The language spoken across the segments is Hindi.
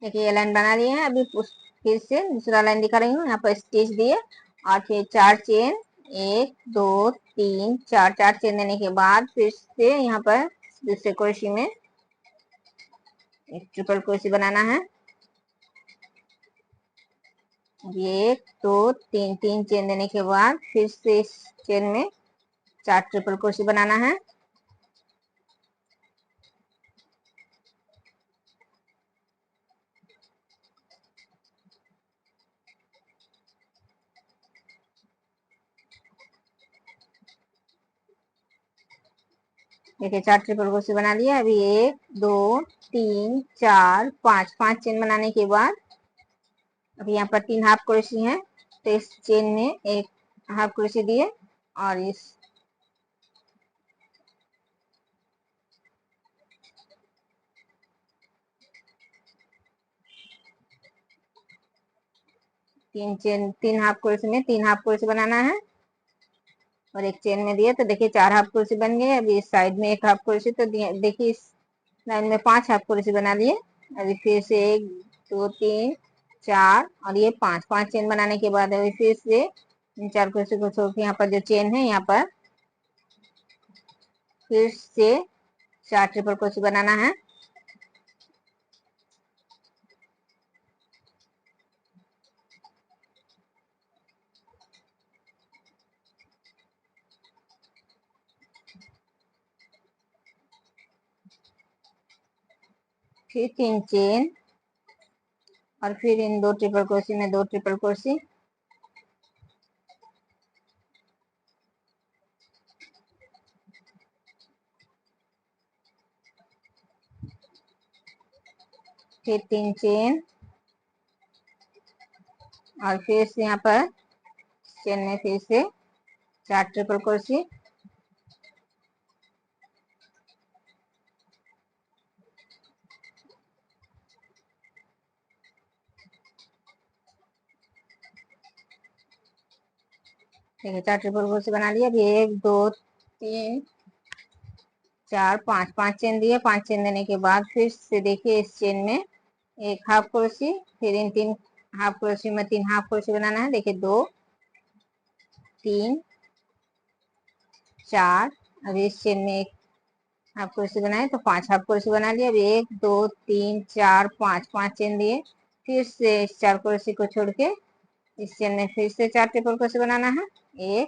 देखिए ये लाइन बना लिए हैं। अभी फिर से दूसरा लाइन दिखा रही हूँ। यहाँ पर स्टिच दिए और फिर 4 चेन, 1 2 3 4, 4 चेन देने के बाद फिर से यहाँ पर दूसरे क्रोशे में एक ट्रिपल क्रोशे बनाना है। अभी 1 2 3, 3 चेन देने के बाद फिर से इस चेन में 4 ट्रिपल क्रोशे बनाना है। देखिए 4 ट्रिपल क्रोशे बना लिया। अभी 1 2 3 4 5, 5 चेन बनाने के बाद अभी यहाँ पर 3 हाफ क्रोशे हैं, तो इस चेन में एक हाफ क्रोशे दिए और इस 3 हाफ क्रोशे में 3 हाफ क्रोशे बनाना है और एक चेन में दिए, तो देखिए 4 हाफ क्रोशे बन गए। अभी इस साइड में एक हाफ क्रोशे, तो देखिए इस लाइन में 5 हाफ क्रोशे बना लिए। अभी फिर से 1 2 3 4 और ये 5, 5 चेन बनाने के बाद अभी फिर से इन 4 क्रोशे को छोड़ के यहाँ पर जो चेन है यहाँ पर फिर से 4 ट्रिपल क्रोशे बनाना है। फिर 3 चेन और फिर इन 2 ट्रिपल क्रोशे में 2 ट्रिपल क्रोशे, फिर 3 चेन और फिर से यहाँ पर चेन में फिर से 4 ट्रिपल क्रोशे, देखिए 4 ट्रिपल क्रोशे बना लिया। अभी 1 2 3 4 5, 5 चेन दिए। 5 चेन देने के बाद फिर से देखिए इस चेन में एक हाफ क्रोशे, फिर इन 3 हाफ क्रोशे में 3 हाफ क्रोशे बनाना है। देखिए 2 3 4, अभी इस चेन में एक हाफ क्रोशे बनाए तो 5 हाफ क्रोशे बना लिया। अभी 1 2 3 4 5, 5 चेन दिए। फिर से इस 4 क्रोशे को छोड़ के इस चेन में फिर से 4 ट्रिपल क्रोशे बनाना है। 1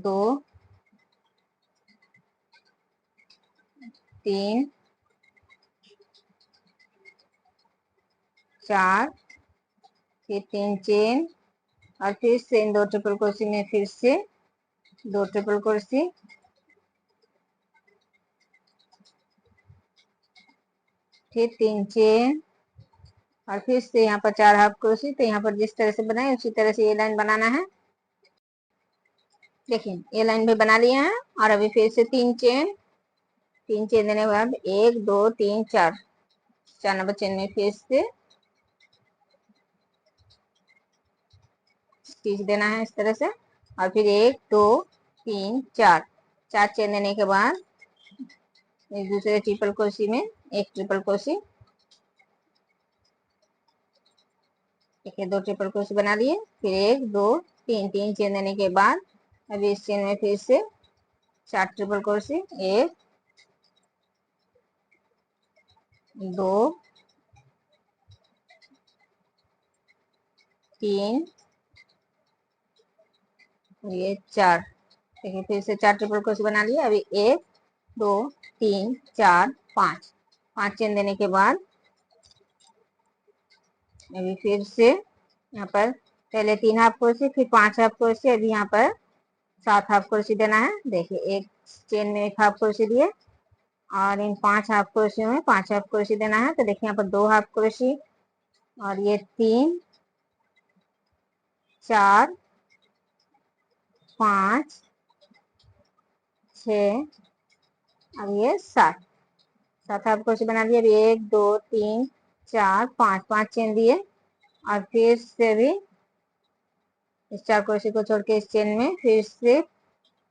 2 3 4, फिर 3 चेन और फिर से इन 2 ट्रिपल क्रोशे में फिर से 2 ट्रिपल क्रोशे, फिर 3 चेन और फिर से यहाँ पर 4 हाफ क्रोशे। तो यहाँ पर जिस तरह से बनाए उसी तरह से ये लाइन बनाना है। देखिए ये लाइन भी बना लिए हैं और अभी फिर से 3 चेन, 3 चेन देने के बाद 1 2 3 4, 4 नंबर चेन में फिर से स्टिच देना है इस तरह से और फिर 1 2 3 4, 4 चेन देने के बाद एक दूसरे ट्रिपल क्रोशे में एक ट्रिपल क्रोशे, देखिए 2 ट्रिपल क्रोशे बना लिए। फिर 1 2 3, 3 चेन देने के बाद अभी इस चेन में फिर से 4 ट्रिपल क्रोशे, 1 2 3, ये 4, देखिए फिर से 4 ट्रिपल क्रोशे बना लिए। अभी 1 2 3 4 5, 5 चेन देने के बाद अभी फिर से यहाँ पर पहले 3 हाफ क्रोशे, फिर 5 हाफ क्रोशे, अभी यहाँ पर 7 हाफ क्रोशे देना है। देखिए एक चेन में एक हाफ क्रोशे दिए और इन 5 हाफ क्रोशे में 5 हाफ क्रोशे देना है। तो देखिए यहाँ पर 2 हाफ क्रोशे और ये 3 4 5 6 और ये 7, 7 हाफ क्रोशे बना दिए। अभी 1 2 3 4 5, 5 चेन दिए और फिर से भी इस 4 क्रोशे को छोड़ के इस चेन में फिर से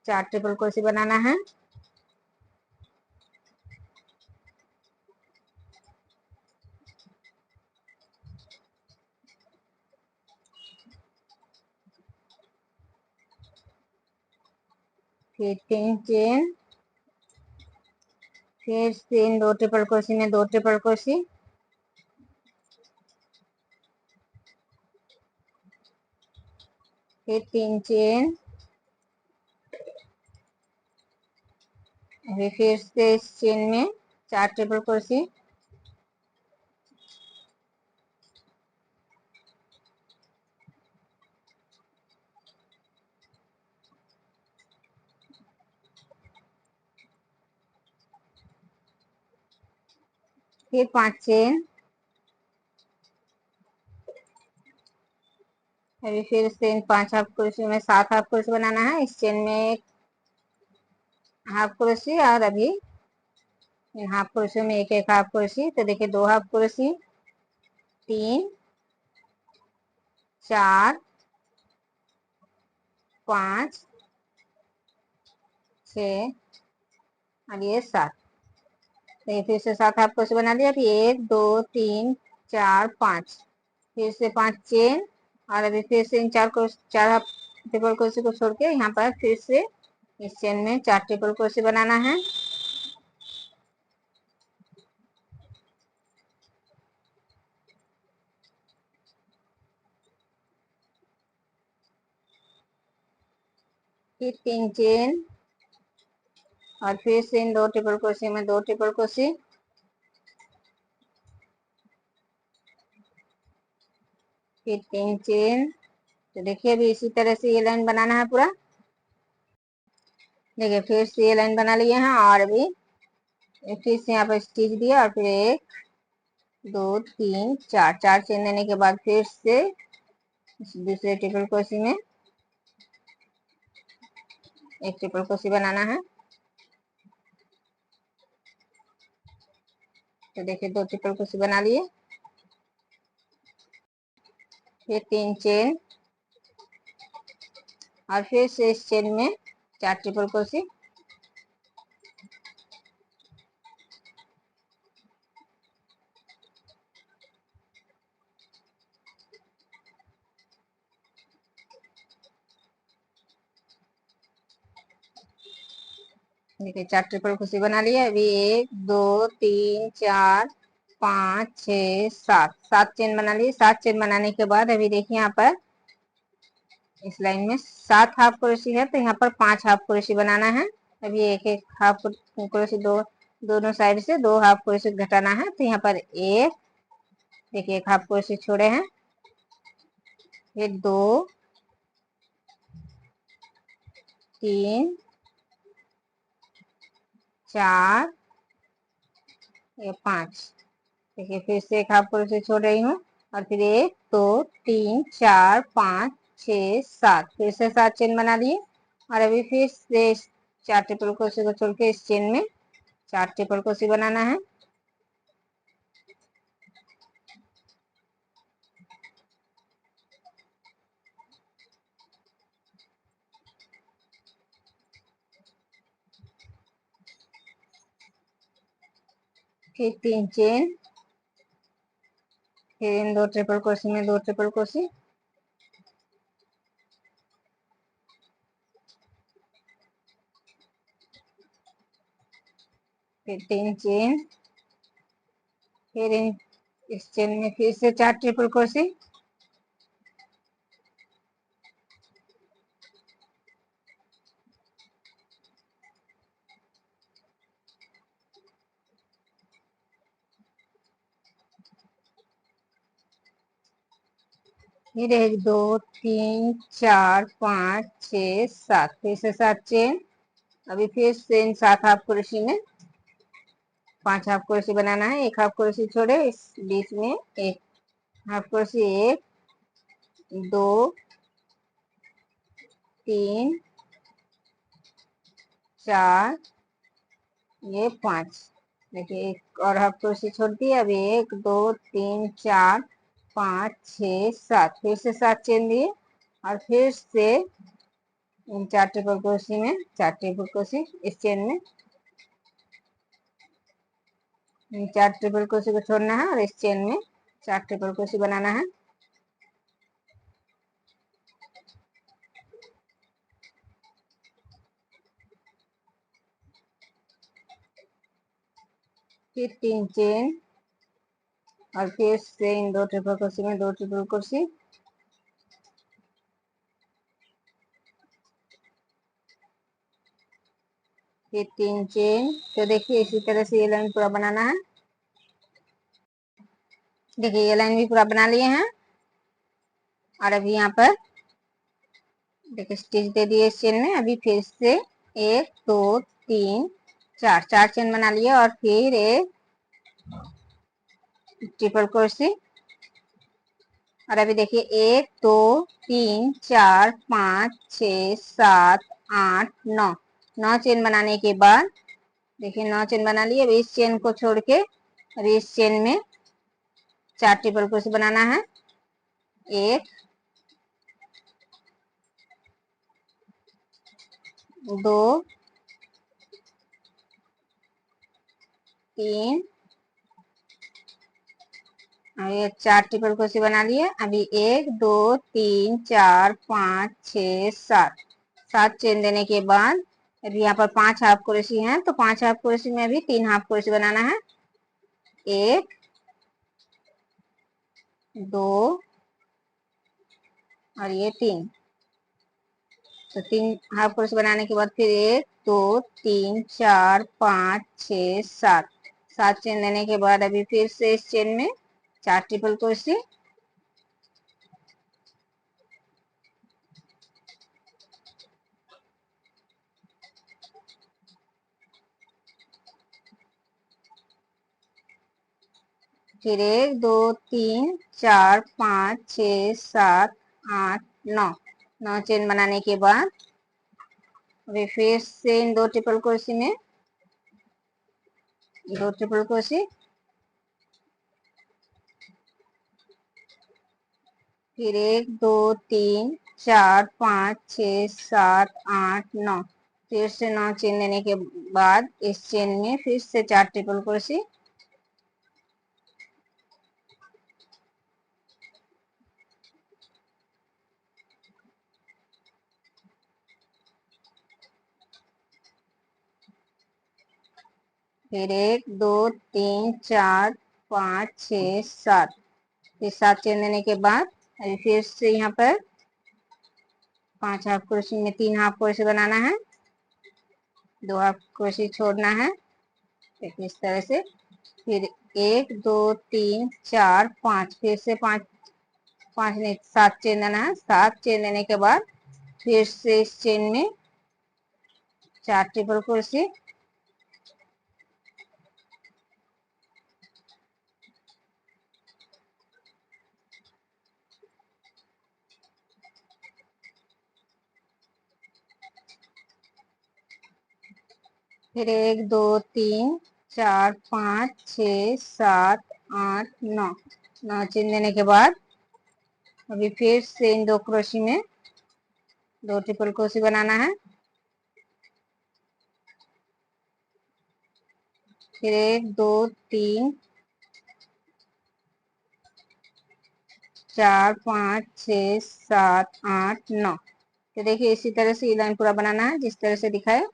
4 ट्रिपल क्रोशे बनाना है। फिर 3 चेन, फिर से इन 2 ट्रिपल क्रोशे में 2 ट्रिपल क्रोशे, फिर 3 चेन, अभी फिर से इस चेन में 4 ट्रिपल क्रोशे, फिर 5 चेन, अभी फिर से इन 5 हाफ क्रोशे में 7 हाफ क्रोशे बनाना है। इस चेन में एक हाफ क्रोशे और अभी इन हाफ क्रोशे में एक एक हाफ क्रोशे, तो देखिए 2 हाफ क्रोशे, 3, 4, 5, 6 और ये 7। तो ये फिर से 7 हाफ क्रोशे बना लिया। अभी 1 2 3 4 5, फिर से 5 चेन और अभी फिर से इन 4 हाफ ट्रिपल क्रोशे को छोड़ के यहाँ पर फिर से इस चेन में 4 ट्रिपल क्रोशे बनाना है। फिर 3 चेन और फिर से इन 2 ट्रिपल क्रोशे में 2 ट्रिपल क्रोशे, फिर 3 चेन। तो देखिए अभी इसी तरह से ये लाइन बनाना है पूरा। देखिए फिर से ये लाइन बना लिए हैं और अभी फिर से यहाँ पर स्टिच दिया और फिर 1 2 3 4 4 चेन देने के बाद फिर से दूसरे ट्रिपल क्रोशे में एक ट्रिपल क्रोशे बनाना है। तो देखिए 2 ट्रिपल क्रोशे बना लिए, फिर 3 चेन और फिर से इस चेन में 4 ट्रिपल क्रोशे, देखिए 4 ट्रिपल क्रोशे बना लिए। अभी 1 2 3 4 5 6 7 7 चेन बना लिए। 7 चेन बनाने के बाद अभी देखिए यहाँ पर इस लाइन में 7 हाफ क्रोशे है, तो यहाँ पर 5 हाफ क्रोशे बनाना है। अभी एक एक हाफ क्रोशे दोनों साइड से 2 हाफ क्रोशे घटाना है। तो यहाँ पर एक, देखिए एक हाफ क्रोशे छोड़े हैं, फिर 2 3 4 ये 5, देखिए फिर से एक हाफ क्रोशे छोड़ रही हूँ और फिर 1 2 3 4 5 6 7, फिर से 7 चेन बना लिए और अभी फिर से 4 ट्रिपल क्रोशे को छोड़ के इस चेन में 4 ट्रिपल क्रोशे बनाना है। फिर 3 चेन, फिर इन 2 ट्रिपल क्रोशे में 2 ट्रिपल क्रोशे, फिर 3 चेन, फिर इस चेन में फिर से 4 ट्रिपल क्रोशे, फिर 1 2 3 4 5 6 7, फिर से 7 चेन। अभी फिर से इन 7 हाफ क्रोशे में 5 हाफ क्रोशे बनाना है। एक हाफ क्रोशे छोड़े, इस बीच में एक हाफ क्रोशे, 1 2 3 4 ये 5, देखिए एक और हाफ क्रोशे छोड़ दिए। अभी 1 2 3 4 5 6 7, फिर से 7 चेन दिए और फिर से इन 4 ट्रिपल क्रोशे में 4 ट्रिपल क्रोशे इस चेन में, इन 4 ट्रिपल क्रोशे को छोड़ना है और इस चेन में 4 ट्रिपल क्रोशे बनाना है। फिर 3 चेन और फिर से इन 2 ट्रिपल क्रोशे में 2 ट्रिपल क्रोशे, फिर 3 चेन। तो देखिए इसी तरह से ये लाइन पूरा बनाना है। देखिए ये लाइन भी पूरा बना लिए हैं और अभी यहाँ पर देखिए स्टिच दे दिए इस चेन में। अभी फिर से 1 2 3 4 4 चेन बना लिए और फिर एक ट्रिपल क्रोशे और अभी देखिए 1 2 3 4 5 6 7 8 9 9 चेन बनाने के बाद देखिए 9 चेन बना लिए। अभी इस चेन को छोड़ के अभी इस चेन में 4 ट्रिपल क्रोशे बनाना है। 1 2 3 और ये 4 ट्रिपल क्रोशे बना लिए। अभी 1 2 3 4 5 6 7 7 चेन देने के बाद अभी यहाँ पर 5 हाफ क्रोशे हैं, तो 5 हाफ क्रोशे में अभी 3 हाफ क्रोशे बनाना है। 1 2 और ये 3। तो 3 हाफ क्रोशे बनाने के बाद फिर 1 2 3 4 5 6 7 7 चेन देने के बाद अभी फिर से इस चेन में 4 ट्रिपल क्रोशे, फिर 1 2 3 4 5 6 7 8 9 9 चेन बनाने के बाद अभी फिर से इन 2 ट्रिपल क्रोशे में 2 ट्रिपल क्रोशे, फिर 1 2 3 4 5 6 7 8 9 फिर से 9 चेन देने के बाद इस चेन में फिर से 4 ट्रिपल क्रोशे, फिर 1 2 3 4 5 6 7 फिर 7 चेन देने के बाद अभी फिर से यहाँ पर 5 हाफ क्रोशे में 3 हाफ क्रोशे बनाना है, 2 हाफ क्रोशे छोड़ना है। देखिए इस तरह से फिर 1 2 3 4 5 फिर से 5 5 नहीं 7 चेन देना है। 7 चेन देने के बाद फिर से इस चेन में 4 ट्रिपल क्रोशे, फिर 1 2 3 4 5 6 7 8 9 9 चेन देने के बाद अभी फिर से इन 2 क्रोशे में 2 ट्रिपल क्रोशे बनाना है। फिर 1 2 3 4 5 6 7 8 9। तो देखिए इसी तरह से ये लाइन पूरा बनाना है जिस तरह से दिखाए।